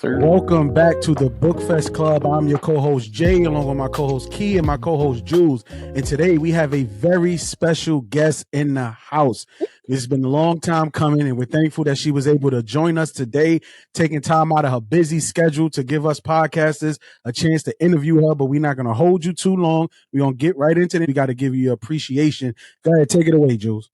Welcome back to the Bookfest Club. I'm your co-host Jay, along with my co-host Key and my co-host Jules. And today we have a very special guest in the house. It's been a long time coming, and we're thankful that she was able to join us today, taking time out of her busy schedule to give us podcasters a chance to interview her. But we're not going to hold you too long. We're going to get right into it. We got to give you appreciation. Go ahead, take it away, Jules.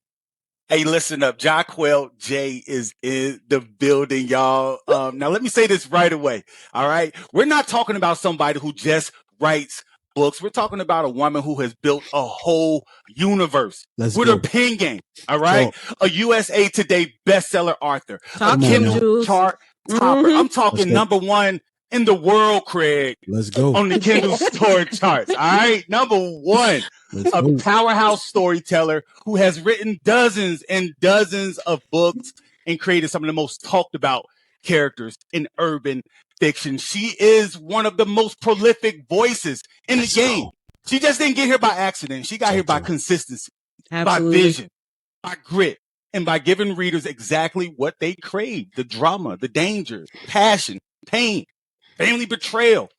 Hey, listen up. Jaquel J is in the building, y'all. Now, let me say this right away. All right. We're not talking about somebody who just writes books. We're talking about a woman who has built a whole universe with her pen game. All right. A USA Today bestseller author, a Kindle chart topper. I'm talking number one in the world, Craig. Let's go. On the Kindle store charts. All right. Number one. A powerhouse storyteller who has written dozens and dozens of books and created some of the most talked about characters in urban fiction. She is one of the most prolific voices in the game. She just didn't get here by accident. She got here by consistency, by vision, by grit, and by giving readers exactly what they crave: the drama, the danger, passion, pain, family betrayal,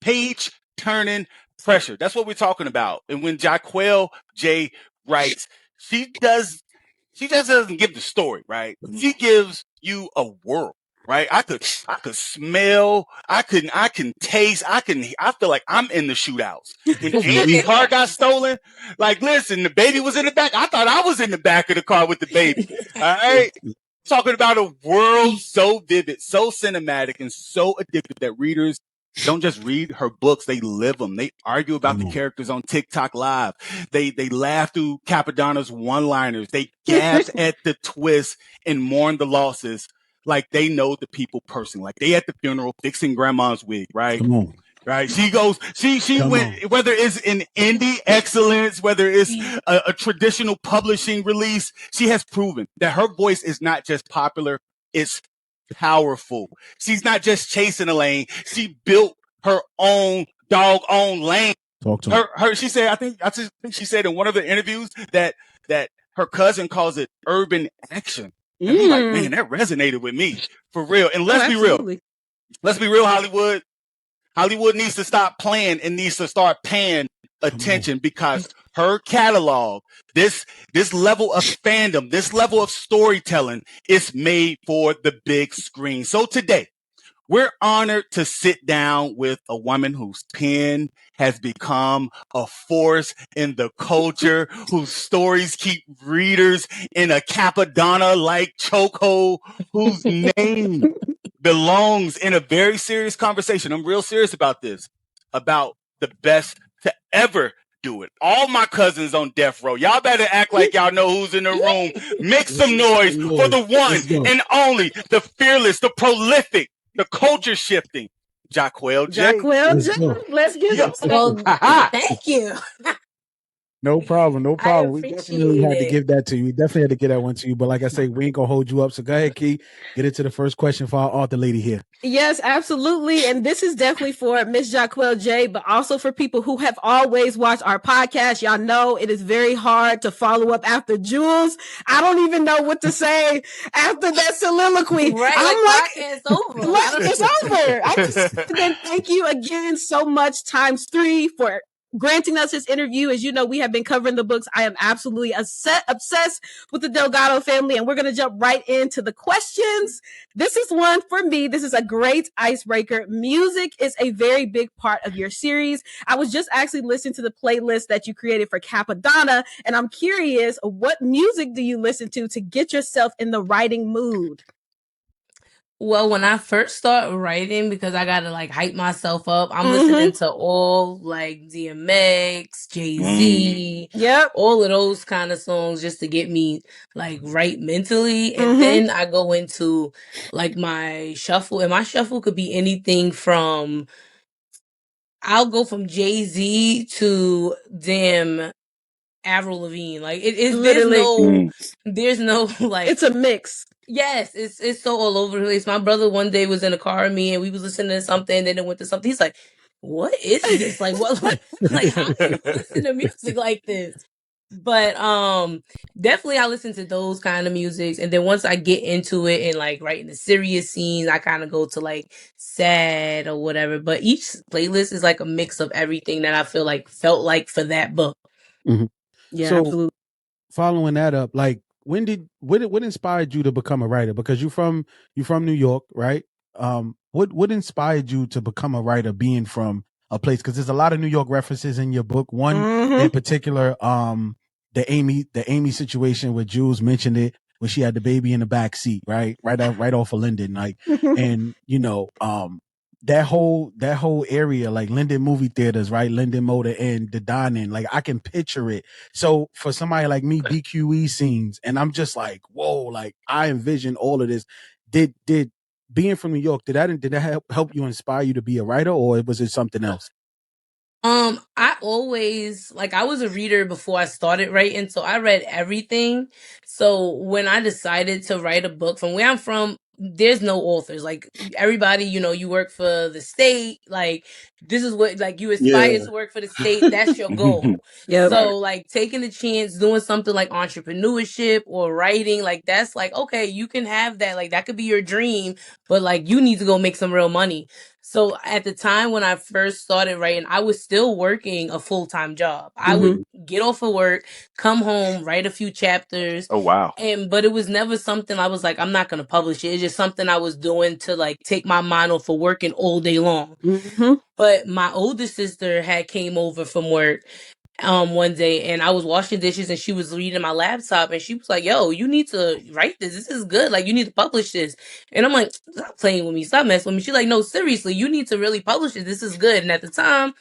page turning pressure. That's what we're talking about. And when Jaquel J writes, she just doesn't give the story, right? She gives you a world, right? I could smell, I can taste, I feel like I'm in the shootouts. When Andy's car got stolen, like, listen, the baby was in the back. I thought I was in the back of the car with the baby. All right. Talking about a world so vivid, so cinematic, and so addictive that readers don't just read her books, they live them. They argue about the characters on TikTok Live. They laugh through Capadonna's one-liners. They gasp at the twists and mourn the losses like they know the people personally. Like they at the funeral fixing grandma's wig, right? Come on. Right. She goes, she went, whether it's in indie excellence, whether it's a traditional publishing release, she has proven that her voice is not just popular, it's powerful. She's not just chasing a lane. She built her own doggone lane. Talk to her. She said, I think she said in one of the interviews that her cousin calls it urban action. And I'm like, man, that resonated with me for real. And let's be real. Let's be real, Hollywood. Hollywood needs to stop playing and needs to start paying attention because her catalog, this level of fandom, this level of storytelling is made for the big screen. So today, we're honored to sit down with a woman whose pen has become a force in the culture, whose stories keep readers in a Capadonna-like chokehold, whose name belongs in a very serious conversation. I'm real serious about this, about the best to ever do it. All my cousins on death row. Y'all better act like y'all know who's in the room. Make some noise for the one and only, the fearless, the prolific, the culture shifting, Jaquel J. Jaquel J. Let's get it. Well, thank you. No problem. We definitely had to give that to you. We definitely had to get that one to you. But like I say, we ain't gonna hold you up. So go ahead, Key. Get into the first question for our author lady here. Yes, absolutely. And this is definitely for Miss Jaquel J, but also for people who have always watched our podcast. Y'all know it is very hard to follow up after Jules. I don't even know what to say after that soliloquy. Right, I'm like, it's over. It's over. I just thank you again so much ×3 for granting us this interview. As you know, we have been covering the books. I am absolutely obsessed with the Delgado family, and we're going to jump right into the questions. This is one for me. This is a great icebreaker. Music is a very big part of your series. I was just actually listening to the playlist that you created for Capadonna, and I'm curious, what music do you listen to get yourself in the writing mood? Well, when I first start writing, because I gotta like hype myself up, I'm listening to all like DMX, Jay-Z, all of those kind of songs just to get me like right mentally. And then I go into like my shuffle, and my shuffle could be anything from, I'll go from Jay-Z to Avril Lavigne. Like it is literally there's no like, it's a mix. Yes, it's so all over the place. My brother one day was in a car with me and we was listening to something, then it went to something. He's like, what is this? Like, what? Like how do you listen to music like this? But definitely I listen to those kind of musics, and then once I get into it and like writing the serious scenes, I kind of go to like sad or whatever. But each playlist is like a mix of everything that I felt like for that book. Mm-hmm. Yeah, so, absolutely. Following that up, like what inspired you to become a writer? Because you're from New York, right? What inspired you to become a writer, being from a place? Because there's a lot of New York references in your book. One in particular, the Amy situation where Jules mentioned it when she had the baby in the back seat, right off of Linden, like, and that whole area, like Linden movie theaters, right? Linden Motor and the dining, like I can picture it. So for somebody like me, BQE scenes, and I'm just like, whoa, like I envision all of this. Did being from New York, did that help you, inspire you to be a writer, or was it something else? I always I was a reader before I started writing, so I read everything. So when I decided to write a book, from where I'm from, there's no authors. Like everybody, you work for the state. Like this is what you aspire to work for the state. That's your goal. Yep. So taking a chance, doing something like entrepreneurship or writing, that's okay, you can have that. Like that could be your dream, but you need to go make some real money. So at the time when I first started writing, I was still working a full-time job. I would get off of work, come home, write a few chapters. Oh, wow. But it was never something I was like, I'm not going to publish it. It's just something I was doing to take my mind off of working all day long. But my older sister had came over from work one day, and I was washing dishes and she was reading my laptop, and she was like, yo, you need to write this. This is good. Like, you need to publish this. And I'm like, stop playing with me. Stop messing with me. She's like, no, seriously, you need to really publish it. This is good. And at the time,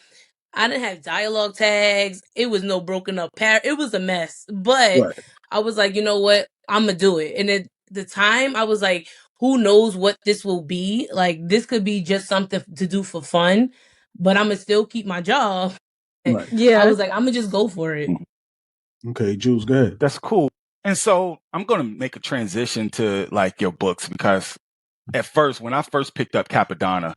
I didn't have dialogue tags. It was no broken up it was a mess. But I was like, you know what? I'm going to do it. And at the time, I was like, who knows what this will be? Like, this could be just something to do for fun, but I'm going to still keep my job. Right. Yeah. I was like, I'm going to just go for it. Okay, Jules, go ahead. That's cool. And so I'm going to make a transition to your books, because at first, when I first picked up Capadonna,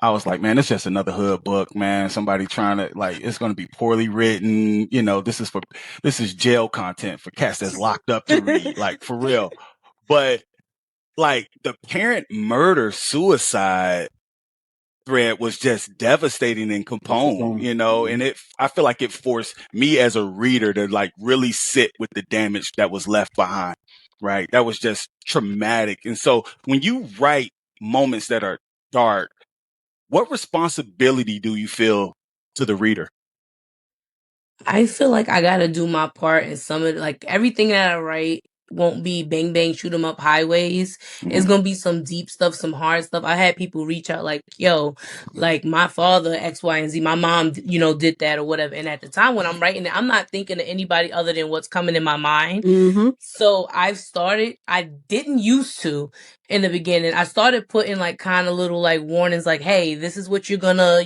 I was like, man, it's just another hood book, man. Somebody trying to it's going to be poorly written. This is jail content for cats that's locked up to read, for real. But the parent murder suicide thread was just devastating in Capone, and I feel like it forced me as a reader to really sit with the damage that was left behind. Right. That was just traumatic. And so when you write moments that are dark, what responsibility do you feel to the reader? I feel like I gotta do my part in some of everything that I write won't be bang bang shoot 'em up highways. It's gonna be some deep stuff, some hard stuff. I had people reach out yo, my father X, Y, and Z. My mom, did that or whatever. And at the time when I'm writing it, I'm not thinking of anybody other than what's coming in my mind. So I didn't used to in the beginning. I started putting kind of little warnings, hey, this is what you're gonna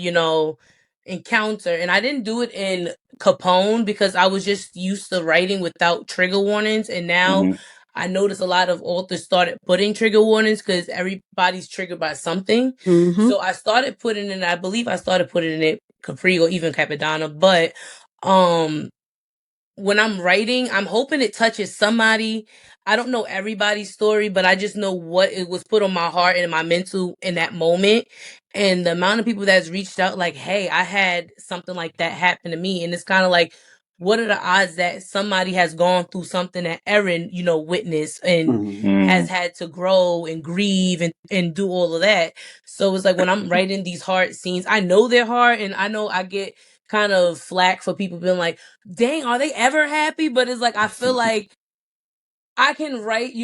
encounter. And I didn't do it in Capone because I was just used to writing without trigger warnings, and now I noticed a lot of authors started putting trigger warnings because everybody's triggered by something. So I started putting in, I believe I started putting in it Capri or even Capadonna, but when I'm writing, I'm hoping it touches somebody. I don't know everybody's story, but I just know what it was put on my heart and my mental in that moment. And the amount of people that's reached out, hey, I had something like that happen to me. And it's kind of what are the odds that somebody has gone through something that Erin, witnessed and has had to grow and grieve and do all of that. So it's when I'm writing these hard scenes, I know they're hard, and I know I get kind of flack for people being like, dang, are they ever happy? But it's I feel like I can write,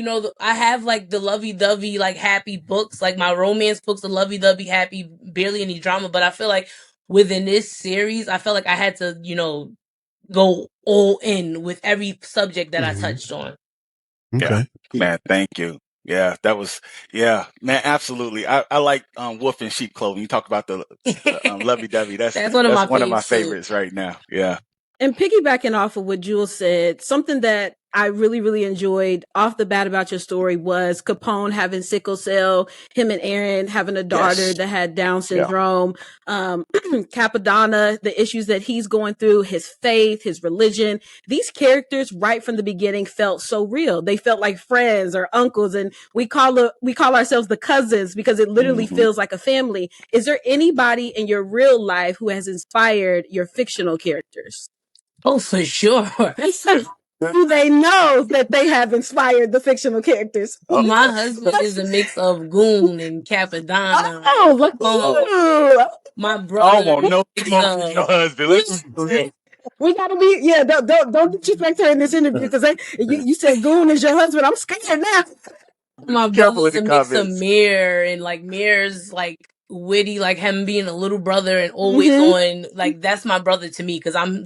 I have the lovey-dovey, happy books, my romance books, the lovey-dovey, happy, barely any drama. But I feel like within this series, I felt like I had to, go all in with every subject that I touched on. Okay. Yeah, man, thank you. Yeah, that was, man, absolutely. I like wolf in sheep clothing. You talk about the lovey-dovey. That's one of my favorites right now. Yeah. And piggybacking off of what Jules said, something that I really, really enjoyed off the bat about your story was Capone having sickle cell, him and Aaron having a daughter that had Down syndrome, Capadonna, the issues that he's going through, his faith, his religion. These characters right from the beginning felt so real. They felt like friends or uncles, and we call ourselves the cousins because it literally feels like a family. Is there anybody in your real life who has inspired your fictional characters? Oh, for sure. Do they know that they have inspired the fictional characters? My husband is a mix of Goon and Capadonna. My brother. I don't want no smoke with your husband. We gotta be don't disrespect her in this interview because you said Goon is your husband. I'm scared now. My brother's a mix of Mir, and like Mir's like witty, like him being a little brother and always on, like that's my brother to me because I'm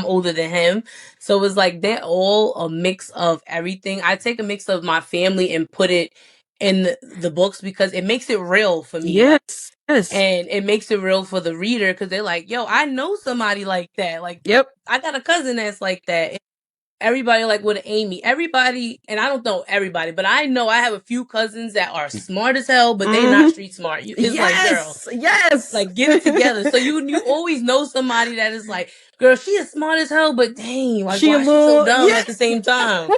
older than him. So it's like they're all a mix of everything. I take a mix of my family and put it in the books because it makes it real for me. Yes. And it makes it real for the reader because they're like, yo, I know somebody like that. Like, I got a cousin that's like that. Everybody like with Amy. Everybody, and I don't know everybody, but I know I have a few cousins that are smart as hell, but they're not street smart. It's like, girl, like get it together. So you always know somebody that is like, girl, she is smart as hell, but dang, like why she so dumb at the same time?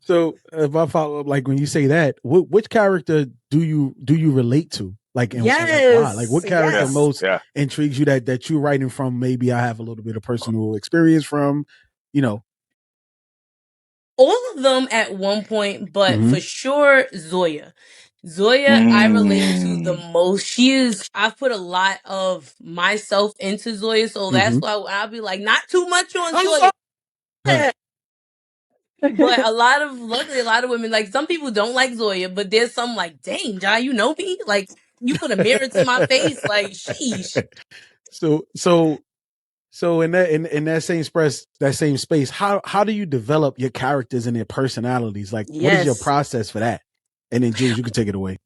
So if I follow up, like when you say that, which character do you relate to? Like, and why? Like, what character most intrigues you that you're writing from? Maybe I have a little bit of personal experience from, you know. All of them at one point, but for sure, Zoya. I relate to the most. I've put a lot of myself into Zoya, so that's why I'll be like, not too much on Zoya. But luckily, a lot of women, like some people don't like Zoya, but there's some like, dang, Jai, you know me? Like, you put a mirror to my face, like, sheesh. So in that same space, how do you develop your characters and their personalities? Like, what is your process for that? And then Jules, you can take it away.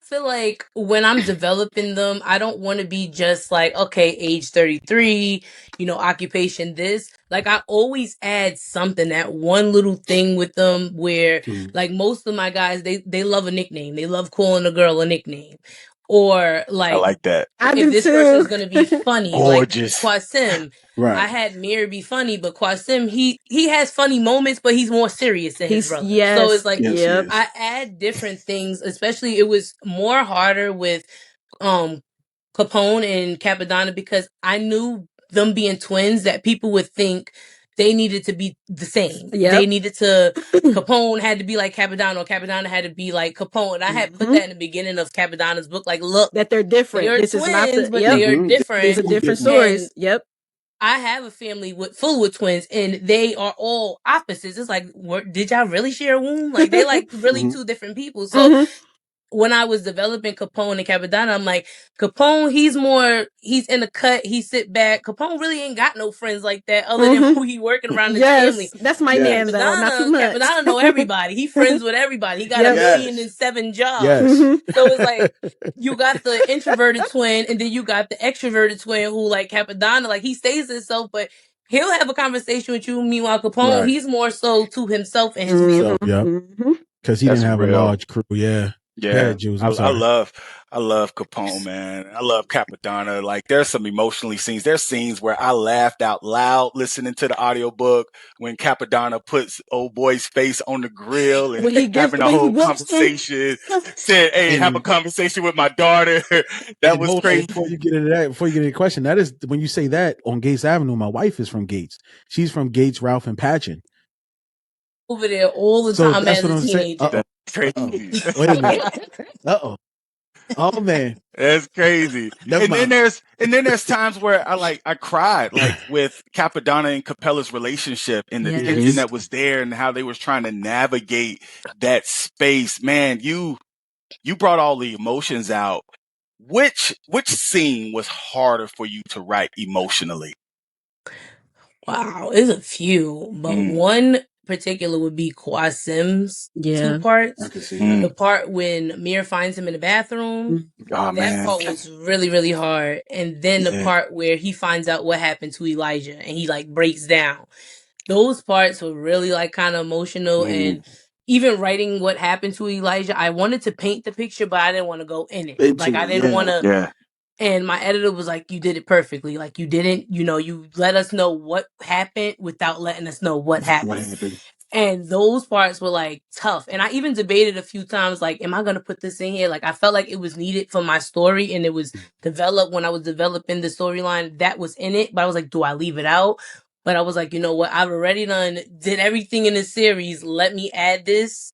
I feel like when I'm developing them, I don't want to be just like, okay, age 33, occupation this. Like I always add something, that one little thing with them where like most of my guys, they love a nickname. They love calling a girl a nickname. Or like, I like that. If this person's going to be funny, gorgeous. Like Qasim. Right. I had Mir be funny, but Qasim, he has funny moments, but he's more serious than his brother. So it's like, I add different things, especially it was more harder with Capone and Capadonna because I knew them being twins that people would think they needed to be the same. They needed to, Capone had to be like Capadonna, or Capadonna had to be like Capone. And I had put that in the beginning of Capadonna's book, like, look, that they're different. They are this twins, is not the, but they are different. These are different stories. I have a family full with twins, and they are all opposites. It's like, did y'all really share a womb? Like, they like really two different people. So when I was developing Capone and Capadonna, I'm like, Capone, he's in the cut, he sit back. Capone really ain't got no friends like that other than who he working around his family. That's my man, though. Not too much. Capadonna know everybody. He friends with everybody. He got a million and 7 jobs. So it's like, you got the introverted twin, and then you got the extroverted twin who, like Capadonna, like he stays himself, but he'll have a conversation with you. Meanwhile, Capone, he's more so to himself and his family. Because he didn't have a large crew. Yeah, Jules, I love Capone, man. I love Capadonna. Like, there's some emotionally scenes. There's scenes where I laughed out loud listening to the audiobook when Capadonna puts old boy's face on the grill and having a whole conversation. Said, "Hey, have a conversation with my daughter." That was crazy. Before you get into the question, that is when you say that on Gates Avenue. My wife is from Gates. She's from Gates, Ralph, and Patchen. Over there all the time as a teenager. Crazy. Wait a minute. Oh man, that's crazy. And then there's times where I cried, like with Capadonna and Capella's relationship and the tension that was there and how they was trying to navigate that space. Man, you brought all the emotions out. Which scene was harder for you to write emotionally? Wow, there's a few, but one particular would be Qasim's 2 parts. I can see the part when Mir finds him in the bathroom. That part was really, really hard. And then the part where he finds out what happened to Elijah and he like breaks down. those parts were really like kind of emotional. And even writing what happened to Elijah, I wanted to paint the picture, but I didn't want to go in it. Like I didn't want to. Yeah. And my editor was like, you did it perfectly. Like you didn't, you let us know what happened without letting us know what happened. And those parts were like tough. And I even debated a few times, like, am I going to put this in here? Like, I felt like it was needed for my story, and it was developed when I was developing the storyline that was in it. But I was like, do I leave it out? But I was like, you know what? I've already did everything in the series. Let me add this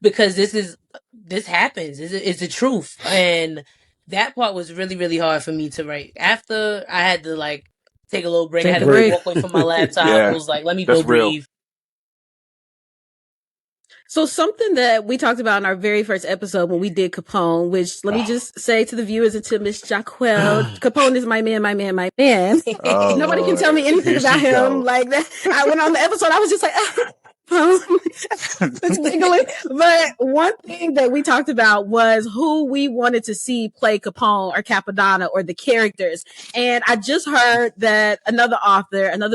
because this happens. It's the truth. And that part was really, really hard for me to write. After I had to like take a little break, I had to walk away from my laptop. I was like, let me go breathe. So something that we talked about in our very first episode when we did Capone, which let me just say to the viewers and to Miss Jahquel, Capone is my man. Nobody can tell me anything about him like that. I went on the episode, I was just like, it's giggling. But one thing that we talked about was who we wanted to see play Capone or Capadonna or the characters. And I just heard that another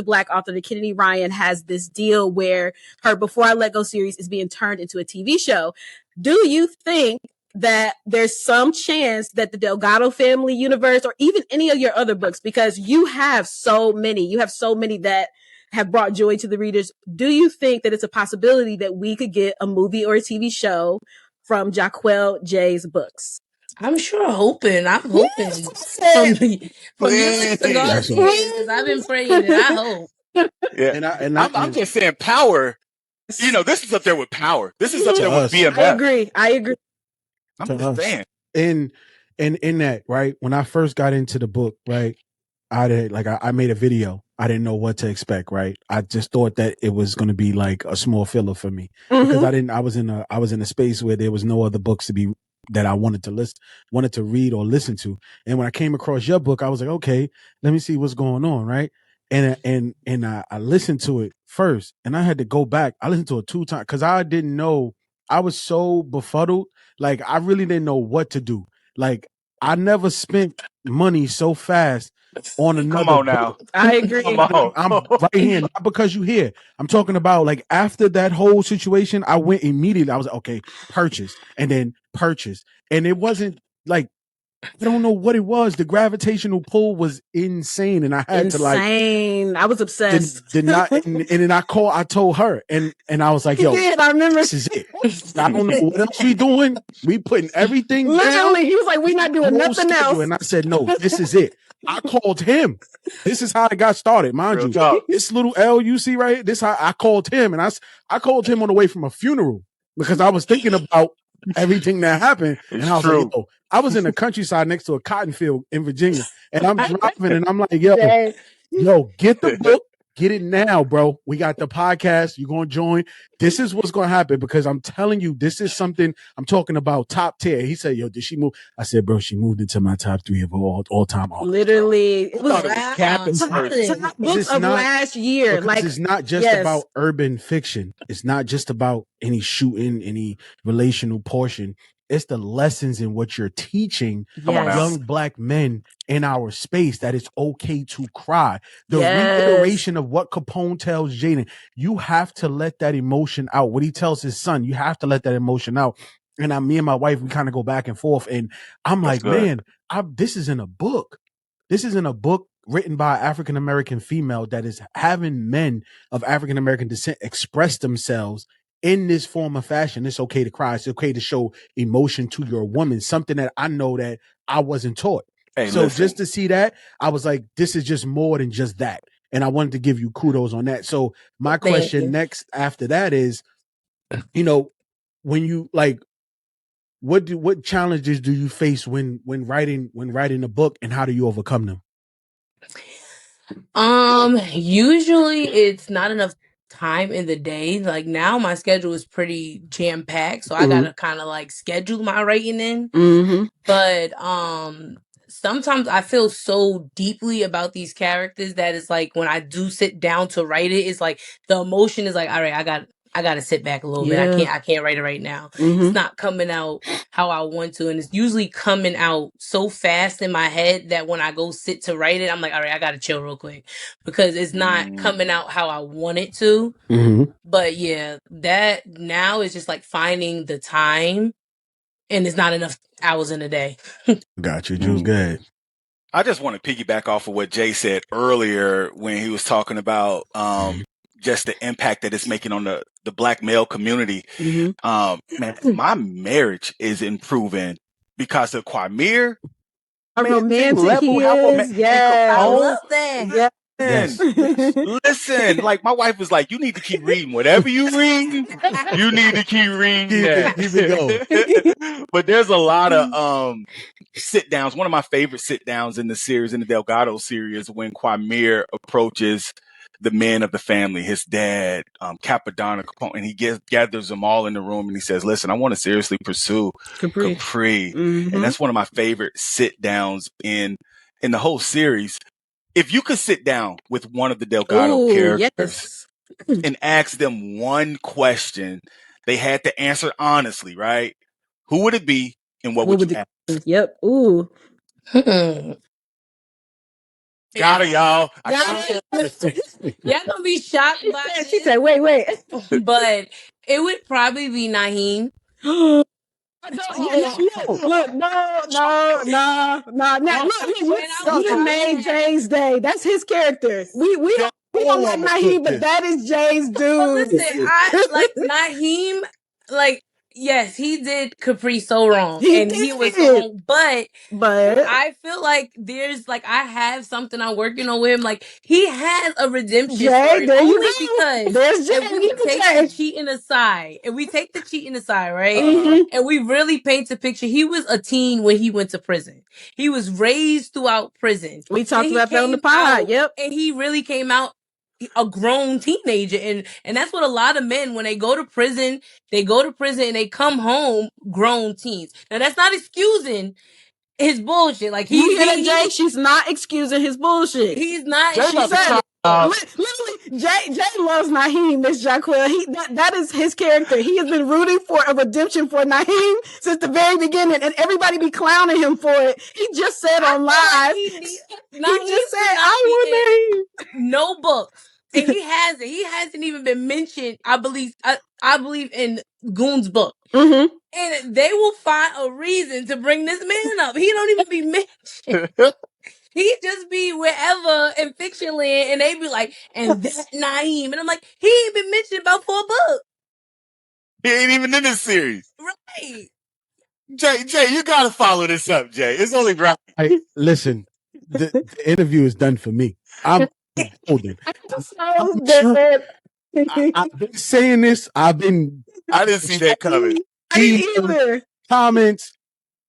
Black author, the Kennedy Ryan, has this deal where her Before I Let Go series is being turned into a TV show. Do you think that there's some chance that the Delgado family universe or even any of your other books, because you have so many that have brought joy to the readers. Do you think that it's a possibility that we could get a movie or a TV show from Jaquel J's books? I'm hoping. I'm hoping from your cigar because I've been praying and I hope. Yeah, I'm just saying power. This is up there with power. This is up there with BMF. I agree. I'm just saying. And in that, right, when I first got into the book, right, I made a video. I didn't know what to expect, right? I just thought that it was going to be like a small filler for me because I was in a space where there was no other books that I wanted to read or listen to. And when I came across your book, I was like, okay, let me see what's going on, right? And I listened to it first, and I had to go back. I listened to it 2 times because I didn't know. I was so befuddled, like I really didn't know what to do. Like I never spent money so fast on another. Come on now. I agree. I'm right here, not because you here. I'm talking about like after that whole situation, I went immediately. I was like, okay, purchase, and then purchase. And it wasn't like, I don't know what it was. The gravitational pull was insane. And I had to like, I was obsessed. And then I told her and I was like, yo, I remember. This is it. I don't know what else we doing. We putting everything literally down. He was like, we're not doing nothing else. And I said, no, this is it. I called him. This is how it got started, mind you. This little L you see right here, this how I called him. And I called him on the way from a funeral because I was thinking about everything that happened. And I was like, yo, I was in the countryside next to a cotton field in Virginia. And I'm driving and I'm like, yo, get the book. Get it now, bro. We got the podcast. You're going to join. This is what's going to happen because I'm telling you, this is something I'm talking about top tier. He said, yo, did she move? I said, bro, she moved into my top 3 of all time. Literally. It was top books of last year. Like, it's not just about urban fiction. It's not just about any shooting, any relational portion. It's the lessons in what you're teaching young Black men in our space that it's okay to cry. The reiteration of what Capone tells Jaden, you have to let that emotion out. What he tells his son, you have to let that emotion out. And me and my wife, we kind of go back and forth. And I'm like, man, this is in a book. This is in a book written by an African-American female that is having men of African-American descent express themselves in this form of fashion. It's okay to cry. It's okay to show emotion to your woman, something that I know that I wasn't taught. Just to see that, I was like, this is just more than just that. And I wanted to give you kudos on that. So my question next after that is, when you like, what challenges do you face when writing a book, and how do you overcome them? Usually it's not enough time in the day. Like now my schedule is pretty jam-packed, so I gotta kind of like schedule my writing in. But sometimes I feel so deeply about these characters that it's like when I do sit down to write it, it's like the emotion is like, all right, I gotta sit back a little bit. I can't write it right now. It's not coming out how I want to, and it's usually coming out so fast in my head that when I go sit to write it, I'm like, all right, I gotta chill real quick because it's not coming out how I want it to. But yeah, that now is just like finding the time, and it's not enough hours in a day. Got you, Jules. Go ahead. I just want to piggyback off of what Jay said earlier when he was talking about just the impact that it's making on the Black male community. Man, my marriage is improving because of Quamir. How romantic he is. Yes. I love that. Yes. Listen, like my wife was like, you need to keep reading. Whatever you read, you need to keep reading that. Keep it going. But there's a lot of sit downs. One of my favorite sit downs in the series, in the Delgado series, when Quamir approaches the men of the family, his dad, Capadonna, and he gathers them all in the room and he says, listen, I want to seriously pursue Capri. And that's one of my favorite sit downs in the whole series. If you could sit down with one of the Delgado characters and ask them one question, they had to answer honestly, right? Who would it be and what would you ask? Yep. Ooh. Got her, y'all. Y'all gonna be shocked by this. She said, wait. But it would probably be Naim. Look, no. Look, you made Jay's day. That's his character. We don't like Naim, but that is Jay's dude. Listen, I like Naim. Like, yes, he did Capri so wrong, he was wrong. But I feel like there's like I have something I'm working on with him. Like he has a redemption story only because if we take the cheating aside, right, and we really paint the picture, he was a teen when he went to prison. He was raised throughout prison. We talked about that on the pod. And he really came out a grown teenager, and that's what a lot of men, when they go to prison and they come home grown teens. Now that's not excusing his bullshit. Like Jay, she's not excusing his bullshit. He's not. She said literally, Jay loves Naim, Miss Jahquel. That is his character. He has been rooting for a redemption for Naim since the very beginning, and everybody be clowning him for it. He just said on live. He just said, "I want Naim." No books. And he hasn't even been mentioned. I believe in Goon's book. And they will find a reason to bring this man up. He don't even be mentioned. He just be wherever in fiction land, and they be like, and that Naim. And I'm like, he ain't been mentioned about 4 books. He ain't even in this series. Right. Jay, you gotta follow this up, Jay. It's only right. Listen, the interview is done for me. I'm holding. I've been saying this. I didn't see that coming. I didn't either. Comments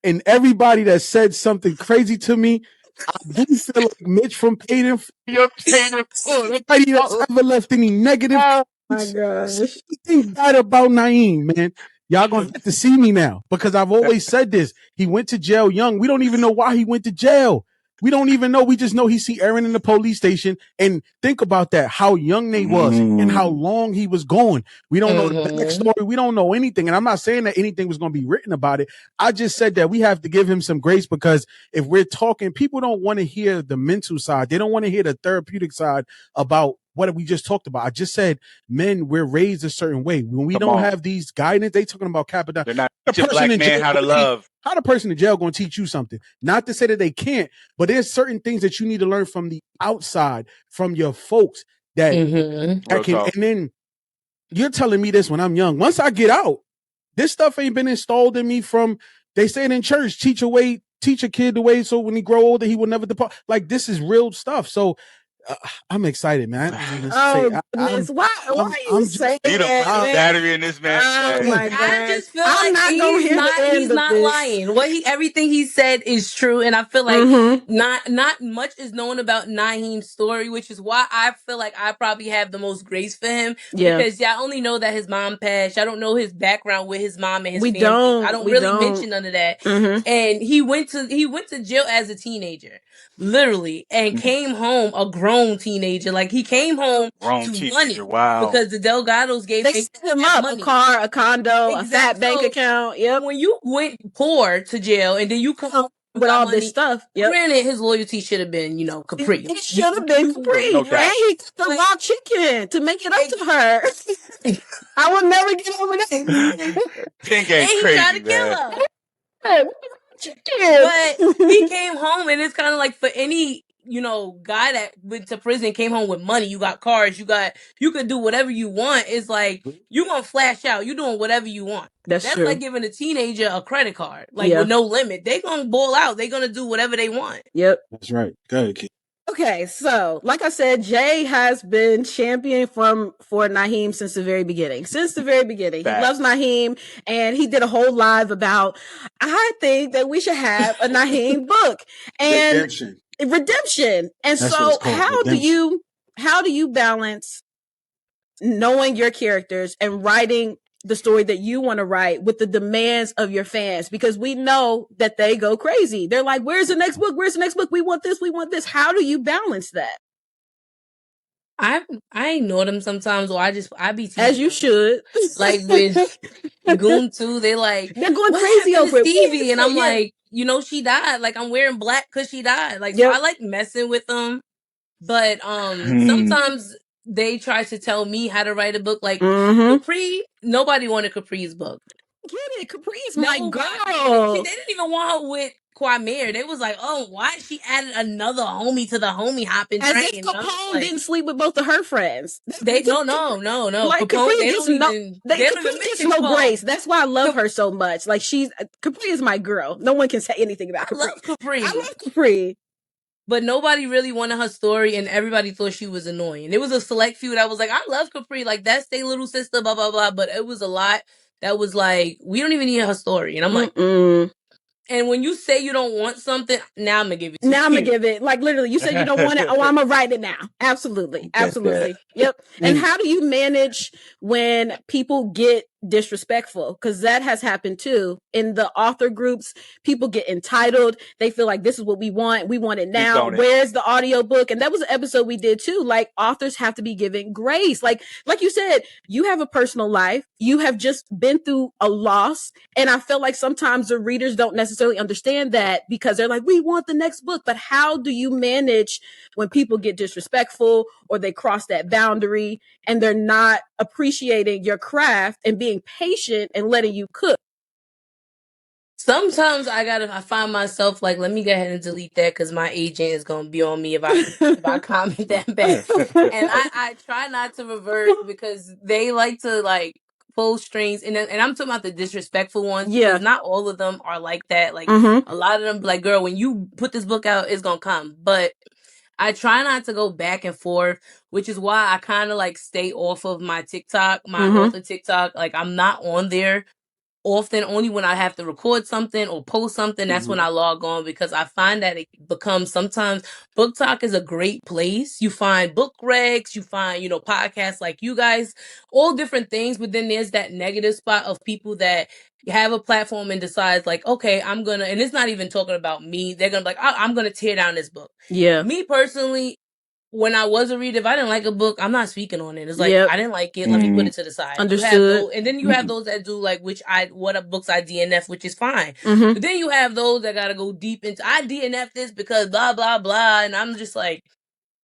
and everybody that said something crazy to me. I didn't feel like Mitch from Paid in Full. Nobody that's ever left any negative. Oh my gosh. Think bad about Naim, man. Y'all gonna get to see me now because I've always said this. He went to jail young. We don't even know why he went to jail. We don't even know. We just know he see Aaron in the police station. And think about that, how young they was and how long he was going. We don't know the backstory. We don't know anything. And I'm not saying that anything was going to be written about it. I just said that we have to give him some grace because if we're talking, people don't want to hear the mental side. They don't want to hear the therapeutic side about what we just talked about. I just said, men, we're raised a certain way. When we don't have these guidance, they talking about Capadonna. They're not teaching black man how to love. How the person in jail going to teach you something? Not to say that they can't, but there's certain things that you need to learn from the outside, from your folks that can. And then you're telling me this when I'm young. Once I get out, this stuff ain't been installed in me from, they say it in church, teach a kid the way so when he grow older, he will never depart. Like this is real stuff. So I'm excited, man. Why are you saying that? You don't put battery in this man. Oh my God! I just feel like he's not lying. Everything he said is true, and I feel like not much is known about Naim's story, which is why I feel like I probably have the most grace for him. Because y'all only know that his mom passed. Y'all don't know his background with his mom and his family. I don't really mention none of that. And he went to jail as a teenager, literally, and came home a grown grown teenager. Like he came home to money. Wow. Because the Delgados gave him up money. A car, a condo, a fat bank account. Yep. When you went poor to jail and then you come with all this stuff. Yep. Granted, his loyalty should have been, Capri. It should have been Capri. No doubt. And he took the raw chicken to make it up to her. I will never get over that. Pink ain't crazy, tried to kill her. But he came home, and it's kind of like for any guy that went to prison, came home with money. You got cars. You could do whatever you want. It's like you gonna flash out. You doing whatever you want. That's true. Like giving a teenager a credit card, with no limit. They gonna ball out. They gonna do whatever they want. Yep, that's right. Go ahead, kid. Okay, so like I said, Jay has been champion for Naim since the very beginning. He loves Naim, and he did a whole live about, I think that we should have a Naim book and redemption. And that's so how do you balance knowing your characters and writing the story that you want to write with the demands of your fans? Because we know that they go crazy. They're like, where's the next book? We want this. How do you balance that? I ignore them sometimes, or I be teasing as you should. Like with Goon 2, they're going crazy over Stevie, and I'm like, she died. Like I'm wearing black because she died. Like so I like messing with them, but sometimes they try to tell me how to write a book. Like Capri, nobody wanted Capri's book. Get it? Capri's my girl. They didn't even want her with Quamir. They was like, oh, why she added another homie to the homie hopping train? As if Capone didn't sleep with both of her friends. No. Like Capri gets no grace. That's why I love her so much. Like Capri is my girl. No one can say anything about Capri. I love Capri. But nobody really wanted her story, and everybody thought she was annoying. It was a select few that was like, I love Capri. Like, that's their little sister, blah, blah, blah. But it was a lot that was like, we don't even need her story. And I'm like, and when you say you don't want something, now I'm going to give it to you. Now I'm going to give it. Like, literally, you said you don't want it. Oh, I'm going to write it now. Absolutely. Yep. And how do you manage when people get disrespectful? Because that has happened too. In the author groups, people get entitled. They feel like this is what we want it now. Where's the audiobook? And that was an episode we did too. Like, authors have to be given grace. Like you said, you have a personal life. You have just been through a loss. And I feel like sometimes the readers don't necessarily understand that, because they're like, we want the next book. But how do you manage when people get disrespectful or they cross that boundary and they're not appreciating your craft and being patient and letting you cook? Sometimes I find myself like, let me go ahead and delete that because my agent is going to be on me if I comment that back. And I try not to revert because they like to pull strings. And I'm talking about the disrespectful ones. Yeah. Not all of them are like that. Like a lot of them like, girl, when you put this book out, it's going to come. But I try not to go back and forth, which is why I kind of stay off of my TikTok, my author TikTok. Like I'm not on there often. Only when I have to record something or post something, that's when I log on, because I find that it becomes sometimes Book Talk is a great place. You find book recs, you find, podcasts like you guys, all different things. But then there's that negative spot of people that have a platform and decides like, okay, and it's not even talking about me. They're going to be like, I'm going to tear down this book. Yeah. Me personally, when I was a reader, if I didn't like a book, I'm not speaking on it. It's like, I didn't like it. Let me put it to the side. Understood. And then you have those that do what books I DNF, which is fine. But then you have those that got to go deep into, I DNF this because blah, blah, blah. And I'm just like,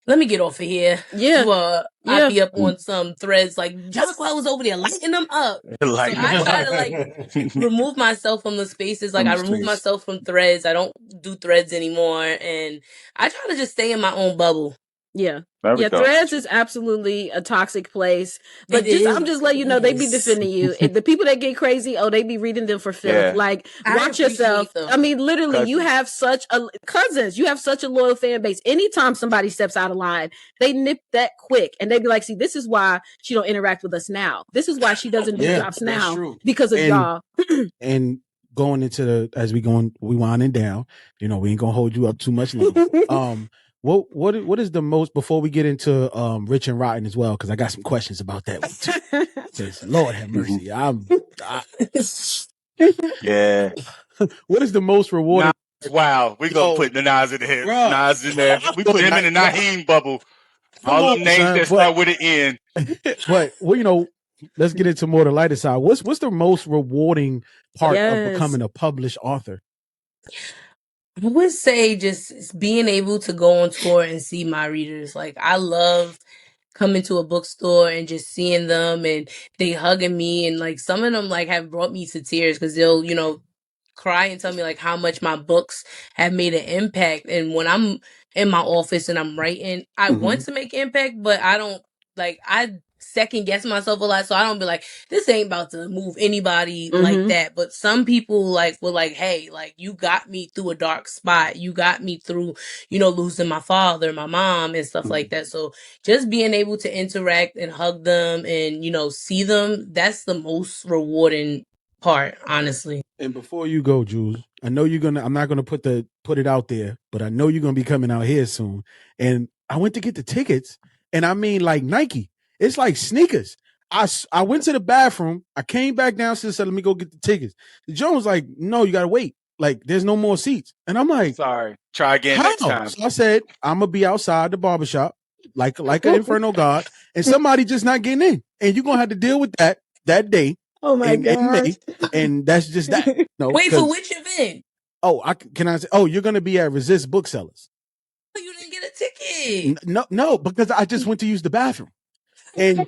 let me get off of here. Yeah. I be up on some threads like Jahquel was over there lighting them up. So I try to remove myself from the spaces. Like I remove myself from threads. I don't do threads anymore. And I try to just stay in my own bubble. Yeah. Threads is absolutely a toxic place. But I'm just letting you know, they be defending you. If the people that get crazy, they be reading them for filth. Yeah. Like, watch yourself. Them. I mean, literally, cousins. You have such a loyal fan base. Anytime somebody steps out of line, they nip that quick. And they be like, see, this is why she don't interact with us now. This is why she doesn't do drops now. Because of y'all. And going into we winding down, we ain't gonna hold you up too much longer. What is the most, before we get into Rich and Rotten as well, because I got some questions about that one too. Lord have mercy. Yeah. What is the most rewarding? Wow, we're gonna put the Nas in the head. Nas in there. We put him in the Naim bubble. All the names that start with an N. But well, let's get into more the lighter side. What's the most rewarding part of becoming a published author? I would say just being able to go on tour and see my readers. Like, I love coming to a bookstore and just seeing them and they hugging me, and like some of them like have brought me to tears because they'll cry and tell me like how much my books have made an impact. And when I'm in my office and I'm writing, I want to make impact, but I second guess myself a lot, so I don't be like, this ain't about to move anybody like that. But some people like were like, hey, like, you got me through a dark spot, you got me through losing my father, my mom, and stuff like that. So just being able to interact and hug them and see them, that's the most rewarding part, honestly. And before you go, Jules, I know I'm not gonna put it out there, but I know you're gonna be coming out here soon. And I went to get the tickets, and I mean, like, Nike, it's like sneakers. I went to the bathroom, I came back downstairs and said, let me go get the tickets. Joan was like, no, you gotta wait. Like, there's no more seats. And I'm like, sorry, try again next time. So I said, I'm gonna be outside the barbershop like an Inferno God, and somebody just not getting in. And you're gonna have to deal with that day. Oh my God! And that's just that. No, wait, for which event? Oh, can I say? Oh, you're gonna be at Resist Booksellers. Oh, you didn't get a ticket? No, because I just went to use the bathroom, and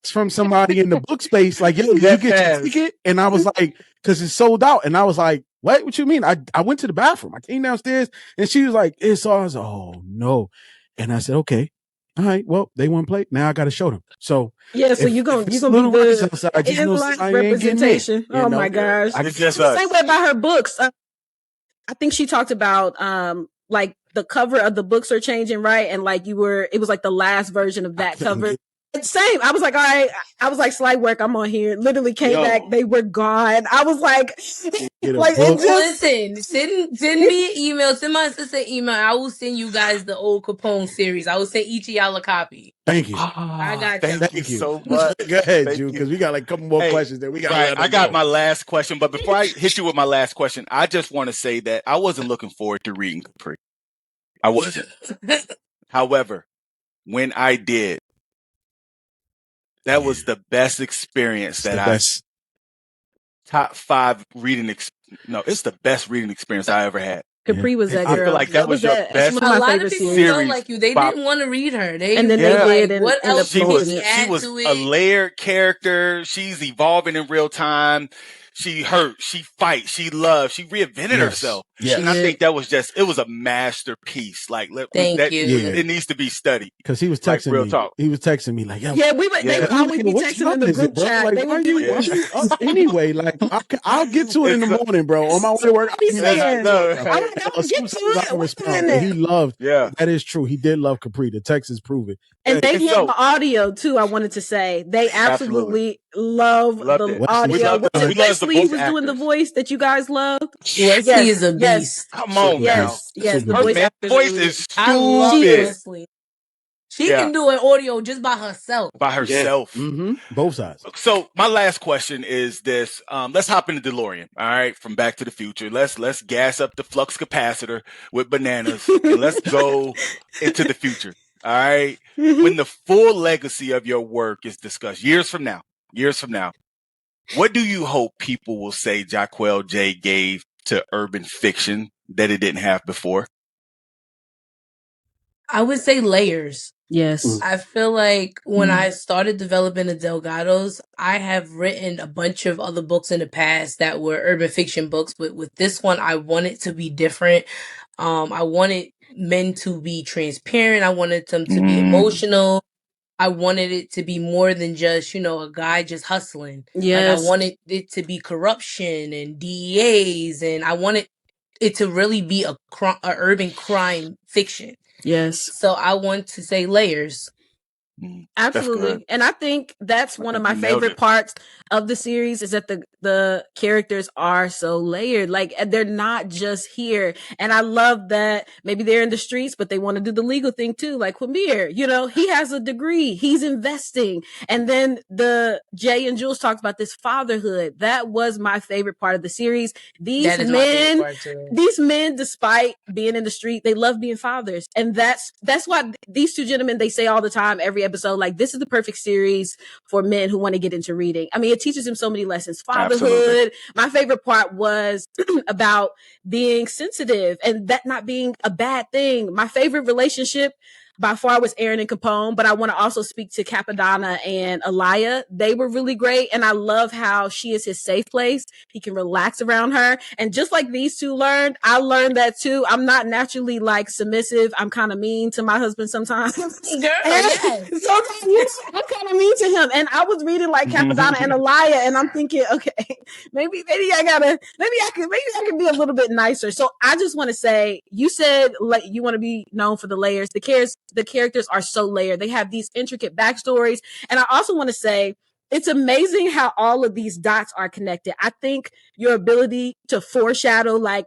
from somebody in the book space, like, yo, did you get your ticket? And I was like, because it's sold out, and I was like, what you mean? I went to the bathroom. I came downstairs, and she was like, it's all. I was like, oh no, and I said, okay. All right, well, they won't play. Now I got to show them. So yeah, so you're gonna be the outside, representation. Oh my gosh! It's just the same way about her books. I think she talked about like the cover of the books are changing, right? And like it was like the last version of that cover. Same. I was like, all right. I was like, slight work. I'm on here. Literally came back. They were gone. I was like, listen, send me an email. Send my assistant email. I will send you guys the old Capone series. I will send each of y'all a copy. Thank you. I got you. Thank you so much. Go ahead, Jude, because we got like a couple more questions there. We got. Right. I got my last question, but before I hit you with my last question, I just want to say that I wasn't looking forward to reading Capri. I wasn't. However, when I did, that was the best experience top 5 reading. It's the best reading experience I ever had. Capri was that girl. I feel like that was your best. A lot of people felt like you. They didn't want to read her. They did. What else? She was a layered character. She's evolving in real time. She hurt, she fights, she loves, she reinvented herself. Yes. And I think that was it was a masterpiece. Like, it needs to be studied. Because he was texting real me. talk. He was texting me like, yo. Yeah, they would always be texting in the group chat. Like, why are you up anyway? Like, I'll get to it in the morning, bro. On my way to work. He loved. Yeah, that is true. He did love Capri. The texts prove it. And they love the audio too. I wanted to say they absolutely love the audio. Wesley was doing the voice that you guys loved. Wesley is a beast. Come on, yes. The voice is stupid. I love Wesley. She can do an audio just by herself. Both sides. So my last question is this. Let's hop in the DeLorean. All right, from Back to the Future. Let's gas up the flux capacitor with bananas and let's go into the future. All right. When the full legacy of your work is discussed years from now, what do you hope people will say Jaquel J gave to urban fiction that it didn't have before? I would say layers. Yes. I feel like when I started developing the Delgados, I have written a bunch of other books in the past that were urban fiction books, but with this one, I wanted to be different. I wanted men to be transparent. I wanted them to be emotional. I wanted it to be more than just, a guy just hustling. Yes. Like, I wanted it to be corruption and DEAs, and I wanted it to really be a urban crime fiction. Yes. So I want to say layers. Absolutely. And I think that's one of my favorite parts of the series is that the characters are so layered. Like they're not just here. And I love that maybe they're in the streets, but they want to do the legal thing too. Like Quamir, you know, he has a degree, he's investing. And then the Jay and Jules talked about this fatherhood. That was my favorite part of the series. These men, despite being in the street, they love being fathers. And that's why these two gentlemen, they say all the time, every episode, like, this is the perfect series for men who want to get into reading. I mean, it teaches them so many lessons. Fatherhood. Absolutely. My favorite part was about being sensitive and that not being a bad thing. My favorite relationship by far was Aaron and Capone, but I want to also speak to Capadonna and Alaya. They were really great. And I love how she is his safe place. He can relax around her. And just like these two learned, I learned that too. I'm not naturally like submissive. I'm kind of mean to my husband sometimes. Sometimes I'm kind of mean to him. And I was reading like Capadonna and Alaya and I'm thinking, okay, maybe I can be a little bit nicer. So I just want to say, you said like you want to be known for the layers. The characters are so layered. They have these intricate backstories. And I also want to say, it's amazing how all of these dots are connected. I think your ability to foreshadow, like,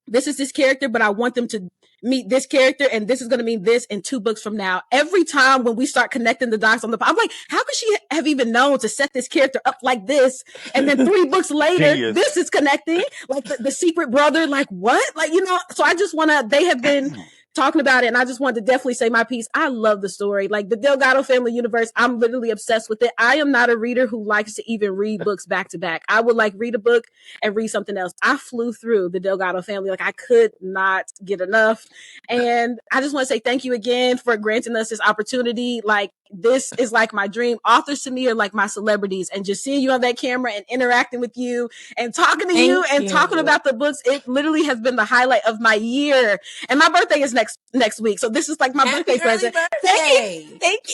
this is this character, but I want them to meet this character, and this is going to mean this in 2 books from now. Every time when we start connecting the dots on the, I'm like, how could she have even known to set this character up like this? And then 3 books later, this is connecting, like the secret brother, like what? Like, you know, so I just want to, they have been talking about it, and I just wanted to definitely say my piece. I love the story. Like the Delgado family universe, I'm literally obsessed with it. I am not a reader who likes to even read books back to back. I would like read a book and read something else. I flew through the Delgado family. Like I could not get enough. And I just want to say thank you again for granting us this opportunity. Like this is like my dream. Authors to me are like my celebrities, and just seeing you on that camera and interacting with you and talking to you and talking about the books, it literally has been the highlight of my year. And my birthday is next week. So this is like my birthday present. Thank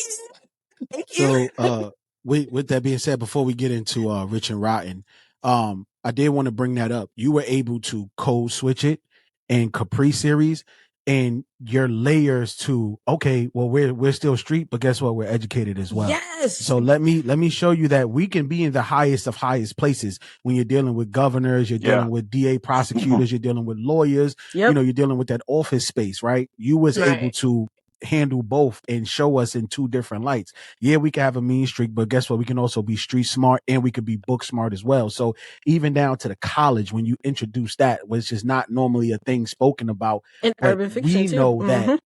you. So with that being said, before we get into Rich and Rotten, I did want to bring that up. You were able to code switch it in Capri series and your layers to, okay, well, we're still street, but guess what? We're educated as well. Yes. So let me show you that we can be in the highest of highest places when you're dealing with governors, you're dealing with DA prosecutors, you're dealing with lawyers, you know, you're dealing with that office space, right? You was able to handle both and show us in 2 different lights. Yeah, we can have a mean streak, but guess what? We can also be street smart and we could be book smart as well. So even down to the college, when you introduce that, which is not normally a thing spoken about in urban fiction, we know that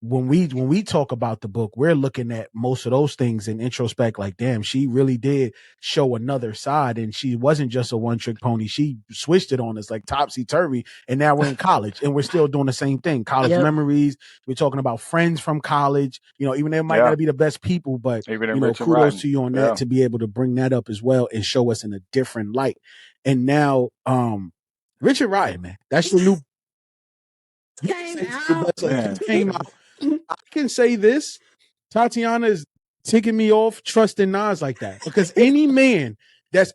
when we talk about the book, we're looking at most of those things in introspect, like, damn, she really did show another side, and she wasn't just a one-trick pony. She switched it on us like topsy-turvy, and now we're in college, and we're still doing the same thing. College memories. We're talking about friends from college. You know, even they might not be the best people, but you know, kudos to you on that to be able to bring that up as well and show us in a different light. And now, Richard Ryan, man, that's your new. Came out. I can say this. Tatiana is ticking me off trusting Nas like that, because any man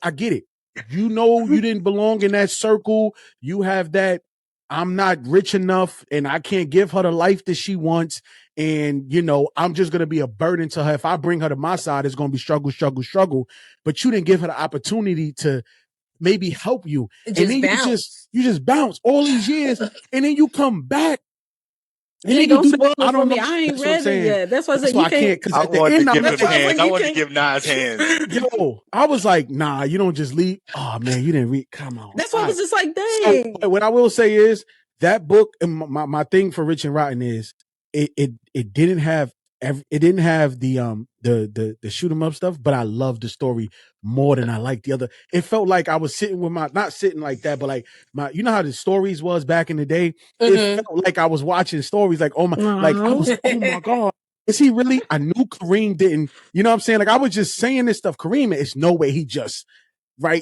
I get it. You know, you didn't belong in that circle. You have that, I'm not rich enough and I can't give her the life that she wants. And, you know, I'm just going to be a burden to her. If I bring her to my side, it's going to be struggle. But you didn't give her the opportunity to maybe help you. And then you just bounce all these years and then you come back. And don't spoil it for me. I ain't read it yet. That's why I said you can't. Because at the end, I wanted to give Nas hands. Yo, I was like, nah, you don't just leave. Oh man, you didn't read. Come on. That's why I was just like, dang. So, what I will say is that book, and my thing for Rich and Rotten is it didn't have the shoot 'em up stuff, but I loved the story more than I liked the other. It felt like I was sitting with not sitting like that, but like you know how the stories was back in the day. It felt like I was watching stories like, oh my, like I was, oh my God, is he really? I knew Kareem didn't, you know what I'm saying? Like I was just saying this stuff. Kareem, it's no way he just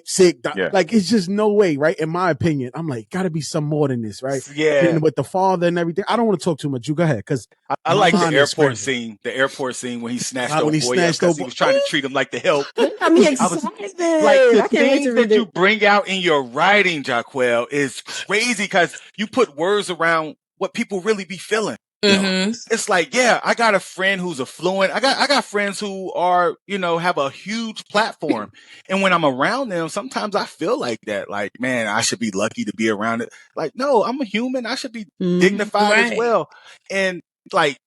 sick. Like it's just no way, right? In my opinion, I'm like, gotta be some more than this, right? Yeah. And with the father and everything, I don't want to talk too much. You go ahead, because I like the airport scene. The airport scene when he snatched the boy up because he was trying to treat him like the help. I'm excited. Like the things that you bring out in your writing, Jahquel, is crazy because you put words around what people really be feeling. It's like, yeah, I got a friend who's affluent. I got friends who are, have a huge platform. And when I'm around them, sometimes I feel like that. Like, man, I should be lucky to be around it. Like, no, I'm a human. I should be dignified as well. And like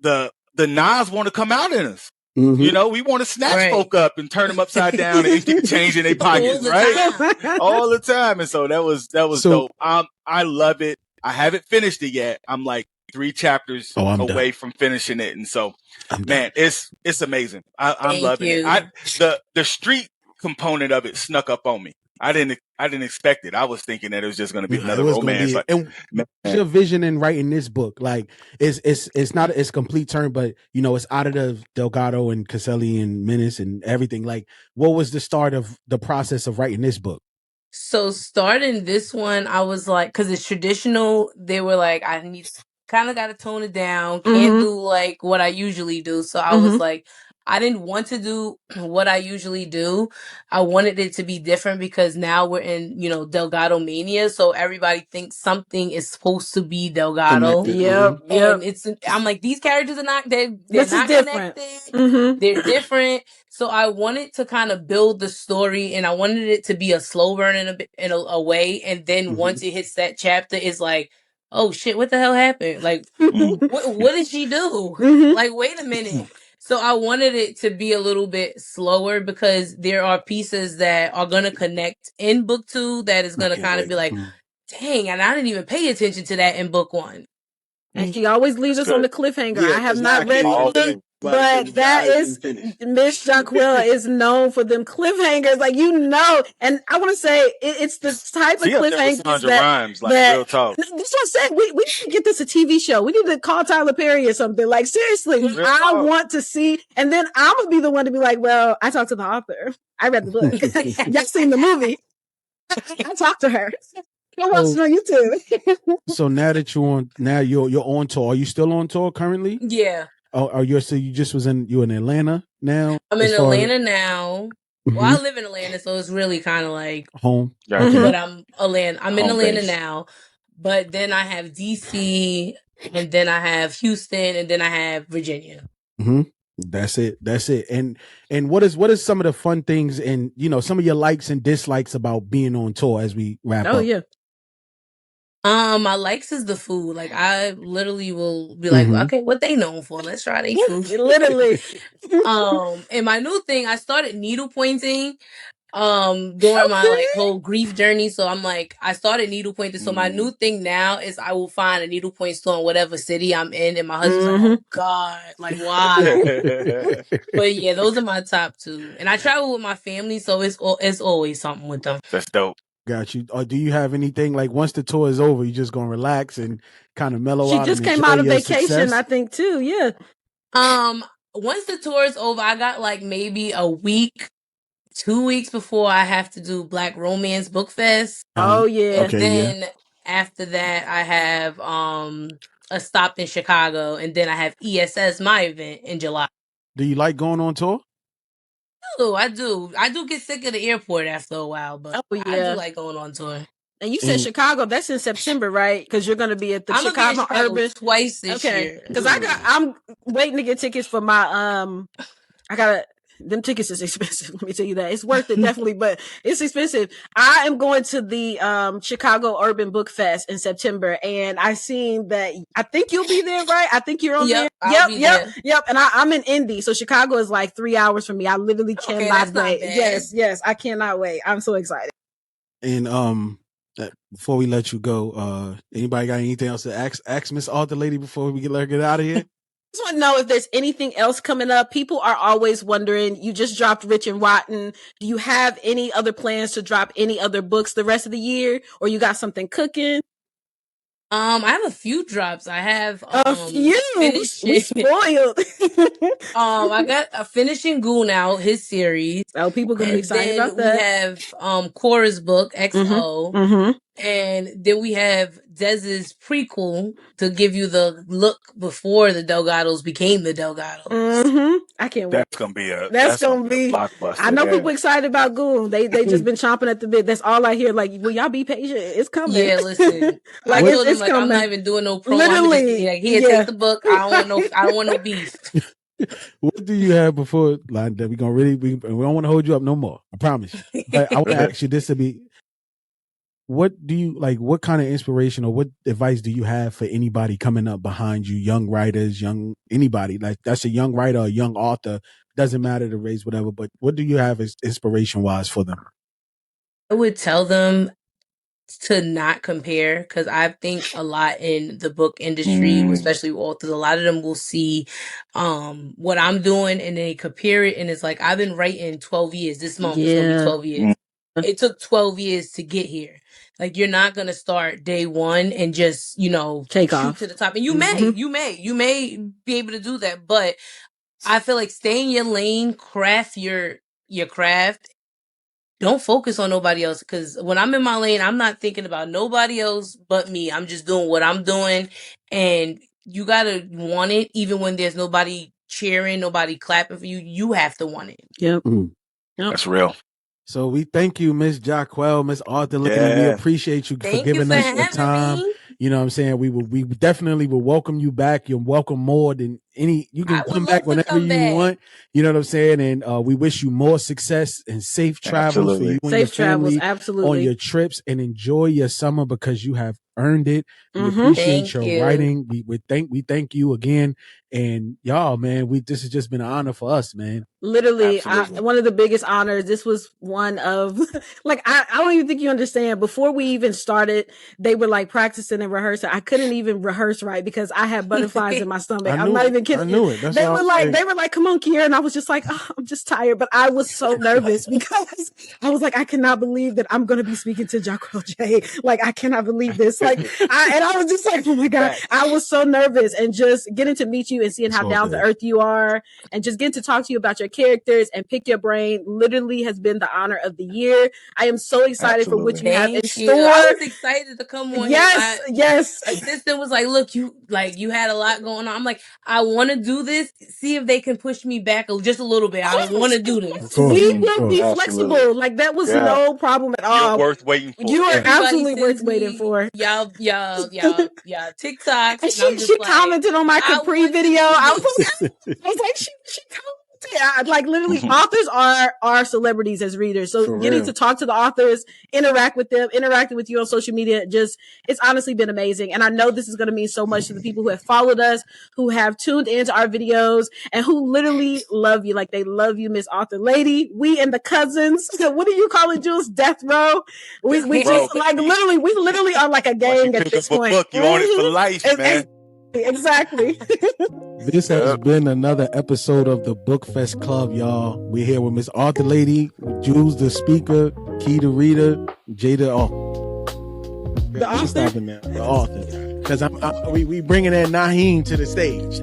the Nas want to come out in us. We want to snatch folk up and turn them upside down and stick change in their pockets, right? All the time. And so that was dope. I love it. I haven't finished it yet. I'm like 3 chapters away from finishing it. And so, man, it's amazing. I'm loving it. The street component of it snuck up on me. I didn't expect it. I was thinking that it was just going to be another romance. And what's your vision in writing this book? Like, it's not it's complete turn, but it's out of the Delgado and Caselli and Menace and everything. Like, what was the start of the process of writing this book? So starting this one, I was like, because it's traditional. They were like, I need kind of got to tone it down. Can't do like what I usually do. So I was like, I didn't want to do what I usually do. I wanted it to be different because now we're in, Delgado mania. So everybody thinks something is supposed to be Delgado. Yep. And I'm like, these characters are not, they're not different. Connected. They're different. So I wanted to kind of build the story, and I wanted it to be a slow burn in a way. And then once it hits that chapter, it's like, oh shit, what the hell happened? Like, what did she do? Like, wait a minute. So I wanted it to be a little bit slower because there are pieces that are going to connect in book 2 that is going to kind of be like, dang, and I didn't even pay attention to that in book 1. And she always leaves us on the cliffhanger. I have not read the book, but that is Miss Jahquel is known for them cliffhangers, And I want to say it's the type of cliffhangers that real talk. That's what I said. We need to get this a TV show. We need to call Tyler Perry or something. Like, seriously, I want to see, and then I'm gonna be the one to be like, well, I talked to the author. I read the book. Y'all seen the movie? I talked to her. Go watch it on YouTube. So now that you're on tour. Are you still on tour currently? Yeah. Oh, you just you in Atlanta now? I'm in Atlanta now. Well, I live in Atlanta, so it's really kind of like home. But I'm in Atlanta now. But then I have DC, and then I have Houston, and then I have Virginia. That's it. And what is some of the fun things and some of your likes and dislikes about being on tour as we wrap up? Oh yeah. My likes is the food. Like, I literally will be like, okay, what they known for? Let's try their food. Literally. And my new thing, I started needle pointing during my whole grief journey. So I'm like, I started needle pointing. So my new thing now is I will find a needle point store in whatever city I'm in, and my husband's like, oh God, like, why? But yeah, those are my top 2. And I travel with my family, so it's always something with them. That's dope. Got you. Or do you have anything like once the tour is over, you just gonna relax and kind of mellow out? She just came out of vacation, success? I think too. Yeah. Once the tour is over, I got like maybe a week, 2 weeks before I have to do Black Romance Bookfest. Oh yeah. And then after that, I have a stop in Chicago, and then I have ESS, my event, in July. Do you like going on tour? I do. I do get sick of the airport after a while, but I do like going on tour. And you said Chicago, that's in September, right? Because you're going to be at the Chicago Urban twice this year. Because I'm waiting to get tickets for my them tickets is expensive. Let me tell you that. It's worth it, definitely, but it's expensive. I am going to the Chicago Urban Book Fest in September, and I seen that. I think you'll be there, right? I think you're on there. Yep. And I'm in Indy, so Chicago is like 3 hours from me. I literally cannot wait. Yes, I cannot wait. I'm so excited. And before we let you go, anybody got anything else to ask Miss Author Lady before we get out of here? I just want to know if there's anything else coming up. People are always wondering, you just dropped Rich and Rotten. Do you have any other plans to drop any other books the rest of the year? Or you got something cooking? I have a few drops. I have a few. We spoiled. I got a finishing Goon out, his series. Oh, people gonna be excited about that. We have Cora's book, XO. And then we have Dez's prequel to give you the look before the Delgados became the Delgados. Mm-hmm. I can't wait. That's gonna be a blockbuster. I know people excited about Goon. They just been chomping at the bit. That's all I hear. Like, will y'all be patient? It's coming. Yeah, listen. Like, I told him, it's like, coming. I'm not even doing no promo. Literally, like, here, take the book. I don't want no beef. What do you have before like that? We don't want to hold you up no more. I promise you. But I want to ask you this to be. What do you like? What kind of inspiration or what advice do you have for anybody coming up behind you, young writers, anybody like that's a young writer, a young author, doesn't matter the race, whatever. But what do you have as inspiration wise for them? I would tell them to not compare, because I think a lot in the book industry, especially authors, a lot of them will see what I'm doing and they compare it, and it's like, I've been writing 12 years. This month is gonna be 12 years. It took 12 years to get here. Like, you're not gonna start day one and just, take shoot off to the top. And you may be able to do that, but I feel like stay in your lane, craft your craft. Don't focus on nobody else, because when I'm in my lane, I'm not thinking about nobody else but me. I'm just doing what I'm doing, and you gotta want it even when there's nobody cheering, nobody clapping for you. You have to want it. Yep. That's real. So we thank you, Miss Jahquel, Miss Author Lady. We appreciate you for giving us your time. Me. You know what I'm saying? We definitely will welcome you back. You're welcome more than you can come back whenever you want. You know what I'm saying? And we wish you more success and safe travels for you and your family on your trips, and enjoy your summer because you have earned it. We appreciate your writing. We thank you again. And y'all, man, this has just been an honor for us, man. Literally, one of the biggest honors. This was one of like, I don't even think you understand. Before we even started, they were like practicing and rehearsing. I couldn't even rehearse right because I had butterflies in my stomach. I'm not even kidding. I knew it. That's they were like, come on, Kiera. And I was just like, oh, I'm just tired. But I was so nervous because I was like, I cannot believe that I'm going to be speaking to Jaquel J. Like, I cannot believe this. Like, I was just like, oh my God, I was so nervous. And just getting to meet you and seeing how down to earth you are, and just getting to talk to you about your characters and pick your brain literally has been the honor of the year. I am so excited for what you have in store. I was excited to come on. Yes. Assistant was like, look, you had a lot going on. I'm like, I want to do this. See if they can push me back just a little bit. I want to do this. We will be flexible. Like, that was no problem at all. You're worth waiting for. You are absolutely worth waiting for. Y'all TikToks. And she commented on my Capri video. I was like, she commented. Like, literally, authors are celebrities as readers. So getting to talk to the authors, interact with them, interacting with you on social media, it's honestly been amazing. And I know this is going to mean so much to the people who have followed us, who have tuned into our videos, and who literally love you. Like, they love you, Miss Author Lady. We and the cousins. What do you call it, Jules? Death Row. We just like literally, we literally are like a gang at this point. Book, you own it for life, man. Exactly. This has been another episode of the Bookfest Club, y'all. We're here with Miss Author Lady, Jules the speaker, Key the reader, Jada the author. Stopping there, the author. Because we bringing in Naim to the stage.